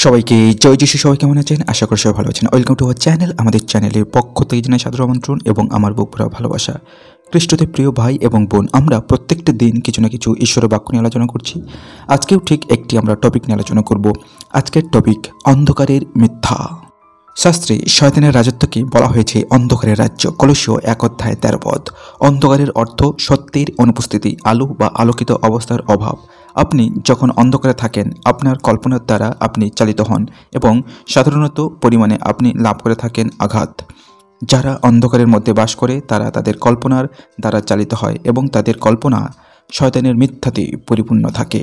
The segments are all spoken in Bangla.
সবাইকে জয় যিশু। সবাই কেমন আছেন? আশা করি সবাই ভালো আছেন। Welcome to our channel. আমাদের চ্যানেলের পক্ষ থেকে জানাই সাদর আমন্ত্রণ এবং আমার বুক ভরা ভালোবাসা। খ্রিস্টতে প্রিয় ভাই এবং বোন, আমরা প্রত্যেকটা দিন কিছু না কিছু ঈশ্বরের বাক্য নিয়ে আলোচনা করছি। আজকেও ঠিক একটি আমরা টপিক নিয়ে আলোচনা করব। আজকের টপিক অন্ধকারের মিথ্যা। শাস্ত্রে শয়তানের রাজত্বকে বলা হয়েছে অন্ধকারের রাজ্য। কলসীয় 1:13 অন্ধকারের অর্থ সত্যের অনুপস্থিতি, আলো বা আলোকিত অবস্থার অভাব। আপনি যখন অন্ধকারে থাকেন, আপনার কল্পনার দ্বারা আপনি চালিত হন এবং সাধারণত পরিমাণে আপনি লাভ করে থাকেন আঘাত। যারা অন্ধকারের মধ্যে বাস করে তারা তাদের কল্পনার দ্বারা চালিত হয় এবং তাদের কল্পনা শয়তানের মিথ্যাতে পরিপূর্ণ থাকে।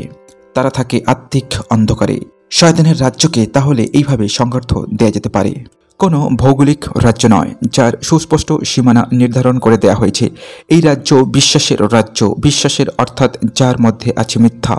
তারা থাকে আত্মিক অন্ধকারে। শয়তানের রাজ্যকে তাহলে এইভাবে সংজ্ঞার্থ দেয়া যেতে পারে: কোনো ভৌগোলিক রাজ্য নয়, যার সুস্পষ্ট সীমানা নির্ধারণ করে দেয়া হয়েছে। এই রাজ্য বিশ্বাসের রাজ্য, বিশ্বাসের অর্থাৎ যার মধ্যে আছে মিথ্যা।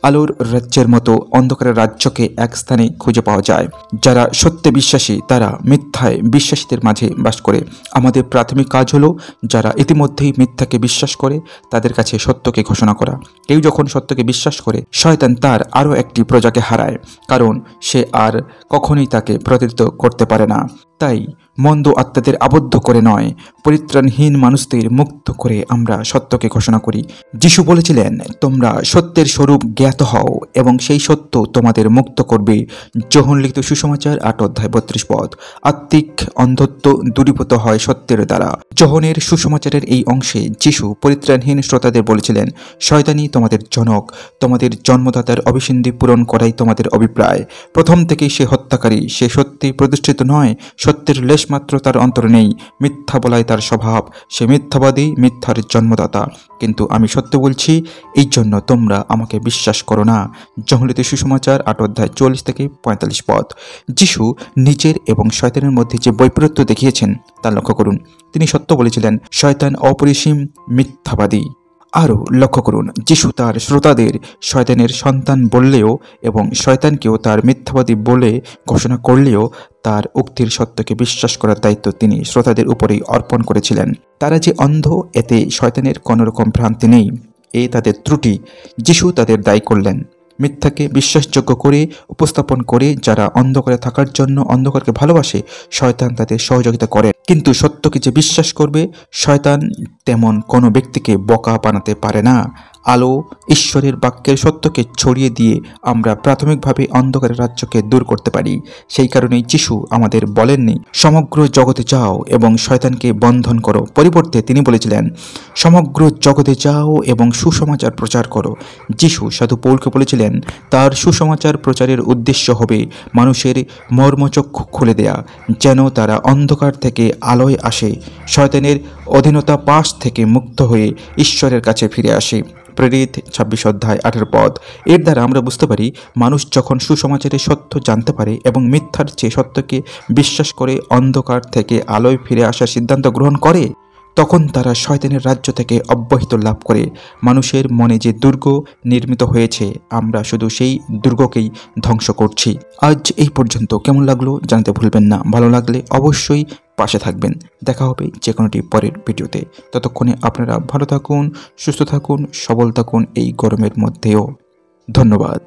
আলোর রাজ্যের মতো অন্ধকারের রাজ্যকে এক স্থানে খুঁজে পাওয়া যায়। যারা সত্যে বিশ্বাসী তারা মিথ্যায় বিশ্বাসীদের মাঝে বাস করে। আমাদের প্রাথমিক কাজ হলো যারা ইতিমধ্যেই মিথ্যাকে বিশ্বাস করে তাদের কাছে সত্যকে ঘোষণা করা। কেউ যখন সত্যকে বিশ্বাস করে, শয়তান তার আরও একটি প্রজাকে হারায়, কারণ সে আর কখনোই তাকে প্রতিহত করতে পারে না। তাই মন্দ আত্মাদের আবদ্ধ করে নয়, পরিত্রাণহীন মানুষদের মুক্ত করে আমরা সত্যকে ঘোষণা করি। যিশু বলেছিলেন, তোমরা সত্যের স্বরূপ জ্ঞাত হও এবং সেই সত্য তোমাদের মুক্ত করবে। যোহন লিখিত সুসমাচার 8:32। আত্মিক অন্ধত্ব দূরীভূত হয় সত্যের দ্বারা। যোহনের সুসমাচারের এই অংশে যিশু পরিত্রাণহীন শ্রোতাদের বলেছিলেন, শয়তানি তোমাদের জনক, তোমাদের জন্মদাতার অভিসন্ধি পূরণ করাই তোমাদের অভিপ্রায়। প্রথম থেকেই সে হত্যাকারী, সে সত্যি প্রতিষ্ঠিত নয়, সত্যের লেশমাত্র তার অন্তরে নেই। মিথ্যা বলাই তার স্বভাব, সে মিথ্যাবাদী, মিথ্যার জন্মদাতা। কিন্তু আমি সত্য বলছি, এই জন্য তোমরা আমাকে বিশ্বাস করো না। যোহলিত সুসমাচার 8:44-45। যিশু নিজের এবং শয়তানের মধ্যে যে বৈপরীত্য দেখিয়েছেন তা লক্ষ্য করুন। তিনি সত্য বলেছিলেন, শয়তান অপরিসীম মিথ্যাবাদী। আরও লক্ষ্য করুন, যিশু তার শ্রোতাদের শয়তানের সন্তান বললেও এবং শয়তানকেও তার মিথ্যাবাদী বলে ঘোষণা করলেও তার উক্তির সত্যকে বিশ্বাস করার দায়িত্ব তিনি শ্রোতাদের উপরেই অর্পণ করেছিলেন। তারা যে অন্ধ, এতে শয়তানের কোনোরকম ভ্রান্তি নেই, এ তাদের ত্রুটি। যিশু তাদের দায়ী করলেন। মিথ্যাকে বিশ্বাসযোগ্য করে উপস্থাপন করে যারা অন্ধকারে থাকার জন্য অন্ধকারকে ভালোবাসে, শয়তান তাদের সহযোগিতা করে। কিন্তু সত্যকে যে বিশ্বাস করবে, শয়তান তেমন কোনো ব্যক্তিকে বোকা বানাতে পারে না। আলো ঈশ্বরের বাক্যের সত্যকে ছড়িয়ে দিয়ে আমরা প্রাথমিকভাবে অন্ধকারের রাজ্যকে দূর করতে পারি। সেই কারণেই যিশু আমাদের বলেননি, সমগ্র জগতে যাও এবং শয়তানকে বন্ধন করো। পরিবর্তে তিনি বলেছিলেন, সমগ্র জগতে যাও এবং সুসমাচার প্রচার করো। যিশু সাধু পৌলকে বলেছিলেন, তার সুসমাচার প্রচারের উদ্দেশ্য হবে মানুষের মর্মচক্ষু খুলে দেয়া, যেন তারা অন্ধকার থেকে আলোয় আসে, শয়তানের অধীনতা পাশ থেকে মুক্ত হয়ে ঈশ্বরের কাছে ফিরে আসে। প্রেরিত 26:18। এর দ্বারা আমরা বুঝতে পারি, মানুষ যখন সুসমাচারের সত্য জানতে পারে এবং মিথ্যার চেয়ে সত্যকে বিশ্বাস করে অন্ধকার থেকে আলোয় ফিরে আসার সিদ্ধান্ত গ্রহণ করে, তখন তারা শয়তানের রাজ্য থেকে অব্যাহত লাভ করে। মানুষের মনে যে দুর্গ নির্মিত হয়েছে, আমরা শুধু সেই দুর্গকেই ধ্বংস করছি। আজ এই পর্যন্ত। কেমন লাগলো জানতে ভুলবেন না। ভালো লাগলে অবশ্যই পাশে থাকবেন। দেখা হবে যে কোনোটি পরের ভিডিওতে। ততক্ষণে আপনারা ভালো থাকুন, সুস্থ থাকুন, সবল থাকুন এই গরমের মধ্যেও। ধন্যবাদ।